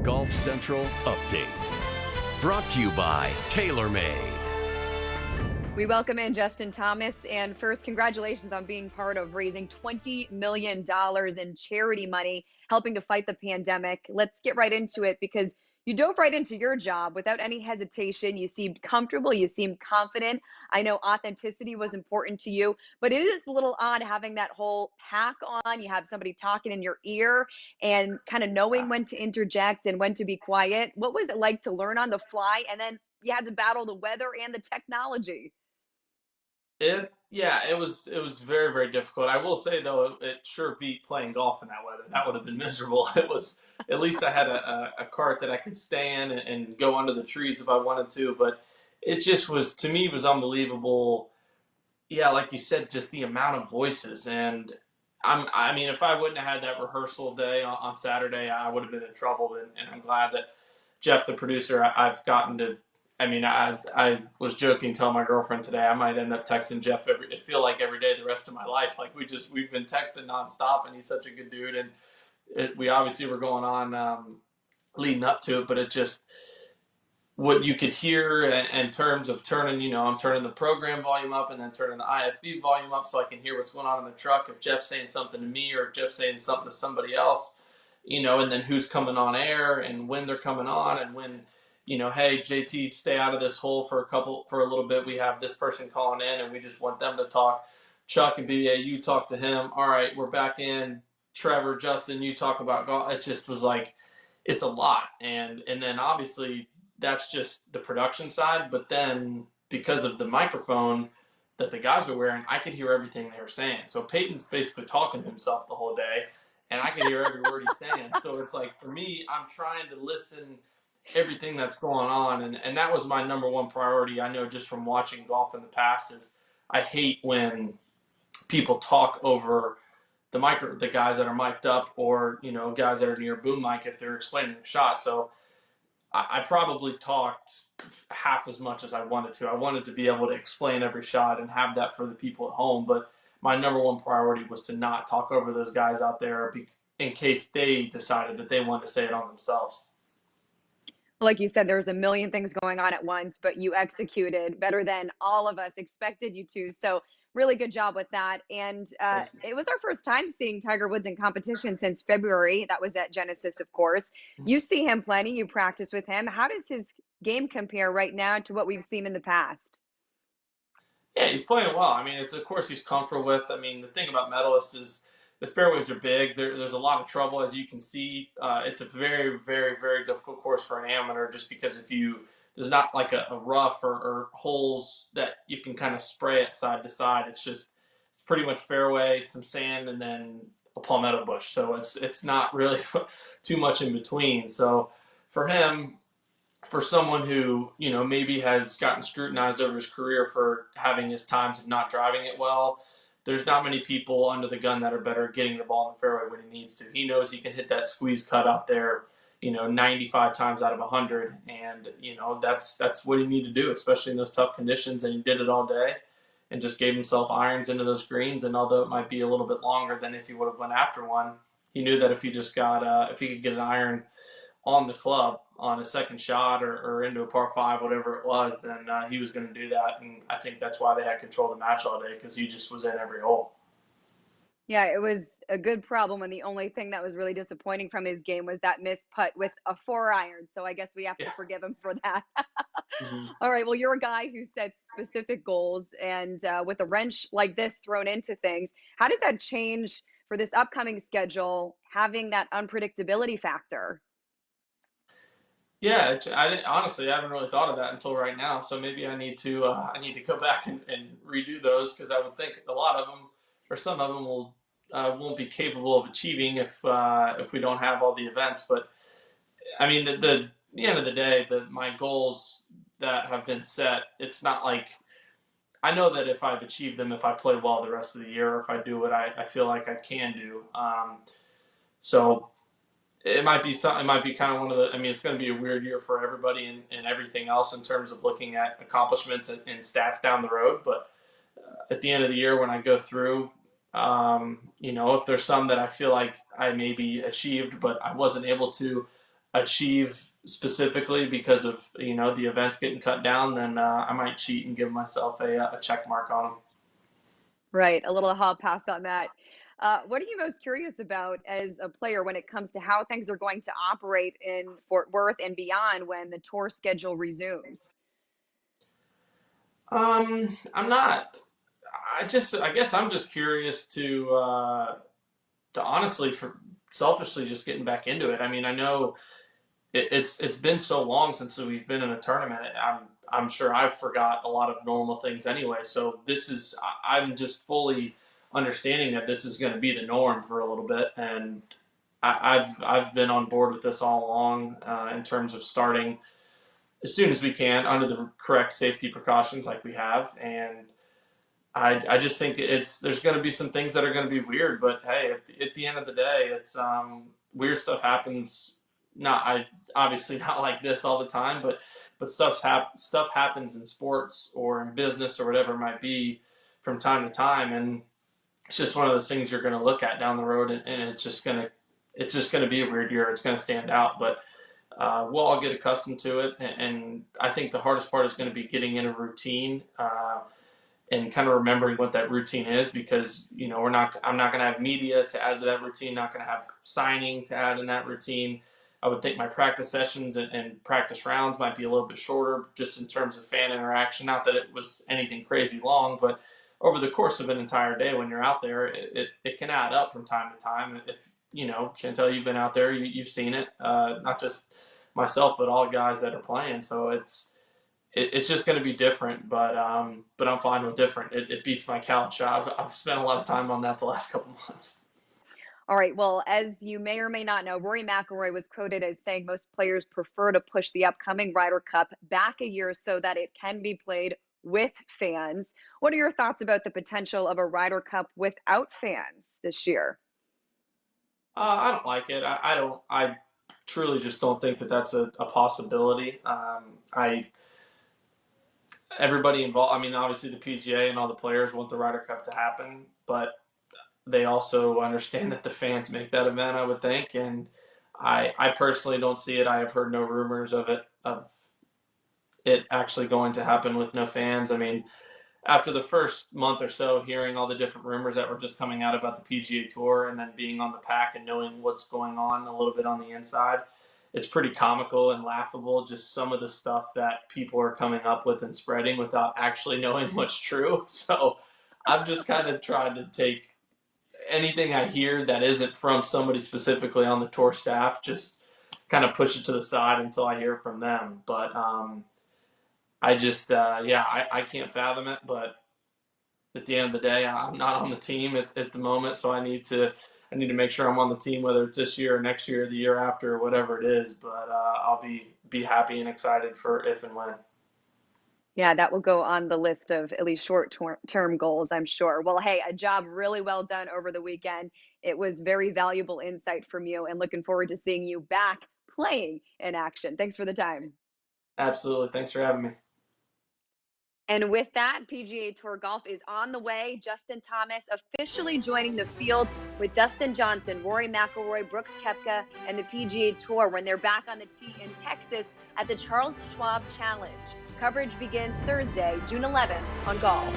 Golf Central Update. Brought to you by TaylorMade. We welcome in Justin Thomas. And first, congratulations on being part of raising $20 million in charity money, helping to fight the pandemic. Let's get right into it because you dove right into your job without any hesitation. You seemed comfortable. You seemed confident. I know authenticity was important to you, but it is a little odd having that whole pack on. You have somebody talking in your ear and kind of knowing when to interject and when to be quiet. What was it like to learn on the fly? And then you had to battle the weather and the technology. It was very, very difficult. I will say though, it sure beat playing golf in that weather. That would have been miserable. It was, at least I had a cart that I could stay in and go under the trees if I wanted to. But it just was, to me, was unbelievable. Yeah, like you said, just the amount of voices. And I mean, if I wouldn't have had that rehearsal day on Saturday, I would have been in trouble. And I'm glad that Jeff, the producer, I've gotten to. I mean, I was joking, telling my girlfriend today I might end up texting Jeff it feel like every day the rest of my life. Like we've been texting nonstop, and he's such a good dude. And we obviously were going on leading up to it, but it just what you could hear in terms of turning, I'm turning the program volume up and then turning the IFB volume up so I can hear what's going on in the truck. If Jeff's saying something to me or if Jeff's saying something to somebody else, and then who's coming on air and when they're coming on and when, hey, JT, stay out of this hole for a little bit. We have this person calling in and we just want them to talk. Chuck and BA, you talk to him. All right, we're back in. Trevor, Justin, you talk about golf. It just was like, it's a lot. And then obviously that's just the production side. But then because of the microphone that the guys were wearing, I could hear everything they were saying. So Peyton's basically talking to himself the whole day, and I could hear every word he's saying. So it's like, for me, I'm trying to listen everything that's going on. And that was my number one priority. I know just from watching golf in the past is I hate when people talk over the guys that are mic'd up or, guys that are near boom mic if they're explaining a shot. So I probably talked half as much as I wanted to. I wanted to be able to explain every shot and have that for the people at home. But my number one priority was to not talk over those guys out there in case they decided that they wanted to say it on themselves. Like you said, there was a million things going on at once, but you executed better than all of us expected you to. So really good job with that. And it was our first time seeing Tiger Woods in competition since February. That was at Genesis, of course. You see him plenty. You practice with him. How does his game compare right now to what we've seen in the past? Yeah, he's playing well. I mean, of course he's comfortable with. I mean, the thing about medalists is the fairways are big. There's a lot of trouble, as you can see. It's a very, very, very difficult course for an amateur, just because there's not like a rough or holes that you can kind of spray it side to side. It's pretty much fairway, some sand, and then a palmetto bush. So it's not really too much in between. So for him, for someone who, maybe has gotten scrutinized over his career for having his times of not driving it well, there's not many people under the gun that are better at getting the ball in the fairway when he needs to. He knows he can hit that squeeze cut out there, 95 times out of 100. And, that's what he needed to do, especially in those tough conditions. And he did it all day and just gave himself irons into those greens. And although it might be a little bit longer than if he would have went after one, he knew that if he could get an iron on the club on a second shot or into a par five, whatever it was, then he was going to do that. And I think that's why they had control of the match all day, because he just was in every hole. Yeah, it was a good problem. And the only thing that was really disappointing from his game was that missed putt with a 4-iron. So I guess we have to forgive him for that. Mm-hmm. All right. Well, you're a guy who sets specific goals. And with a wrench like this thrown into things, how does that change for this upcoming schedule, having that unpredictability factor? Yeah, honestly, I haven't really thought of that until right now. So maybe I need to go back and redo those, because I would think a lot of them or some of them won't be capable of achieving if we don't have all the events. But I mean, the end of the day, my goals that have been set, it's not like I know that if I've achieved them, if I play well the rest of the year, or if I do what I feel like I can do. So it might be something. It might be kind of one of the. I mean, it's going to be a weird year for everybody and everything else in terms of looking at accomplishments and stats down the road. But at the end of the year, when I go through, if there's some that I feel like I maybe achieved, but I wasn't able to achieve specifically because of the events getting cut down, then I might cheat and give myself a check mark on them. Right, a little hall pass on that. What are you most curious about as a player when it comes to how things are going to operate in Fort Worth and beyond when the tour schedule resumes? I'm not. I guess I'm just curious to honestly, for selfishly, just getting back into it. I mean, I know it's been so long since we've been in a tournament. I'm sure I've forgot a lot of normal things anyway. So I'm just fully understanding that this is going to be the norm for a little bit, and I've been on board with this all along in terms of starting as soon as we can under the correct safety precautions like we have. And I just think there's going to be some things that are going to be weird, but hey, at the end of the day, it's weird stuff happens. Obviously not like this all the time, but stuff happens in sports or in business or whatever it might be from time to time, and it's just one of those things you're going to look at down the road, and it's just gonna be a weird year. It's going to stand out, but we'll all get accustomed to it, and I think the hardest part is going to be getting in a routine. And kind of remembering what that routine is, because I'm not going to have media to add to that routine, not going to have signing to add in that routine. I would think my practice sessions and practice rounds might be a little bit shorter, just in terms of fan interaction. Not that it was anything crazy long, but over the course of an entire day when you're out there, it can add up from time to time. If Chantel, you've been out there, you've seen it, not just myself, but all guys that are playing. So it's just going to be different, but I'm fine with different. It beats my couch. I've spent a lot of time on that the last couple months. All right. Well, as you may or may not know, Rory McIlroy was quoted as saying most players prefer to push the upcoming Ryder Cup back a year so that it can be played with fans. What are your thoughts about the potential of a Ryder Cup without fans this year? I don't like it. I don't. I truly just don't think that that's a possibility. I Everybody involved. I mean, obviously the PGA and all the players want the Ryder Cup to happen, but they also understand that the fans make that event, I would think. And I personally don't see it. I have heard no rumors of it actually going to happen with no fans. I mean, after the first month or so, hearing all the different rumors that were just coming out about the PGA Tour, and then being on the pack and knowing what's going on a little bit on the inside, it's pretty comical and laughable, just some of the stuff that people are coming up with and spreading without actually knowing what's true. So I've just kind of tried to take anything I hear that isn't from somebody specifically on the tour staff, just kind of push it to the side until I hear from them. But I just, I can't fathom it. But at the end of the day, I'm not on the team at the moment, so I need to make sure I'm on the team, whether it's this year or next year or the year after or whatever it is. But I'll be happy and excited for if and when. Yeah, that will go on the list of at least short-term goals, I'm sure. Well, hey, a job really well done over the weekend. It was very valuable insight from you, and looking forward to seeing you back playing in action. Thanks for the time. Absolutely. Thanks for having me. And with that, PGA Tour golf is on the way. Justin Thomas officially joining the field with Dustin Johnson, Rory McIlroy, Brooks Koepka, and the PGA Tour when they're back on the tee in Texas at the Charles Schwab Challenge. Coverage begins Thursday, June 11th on Golf.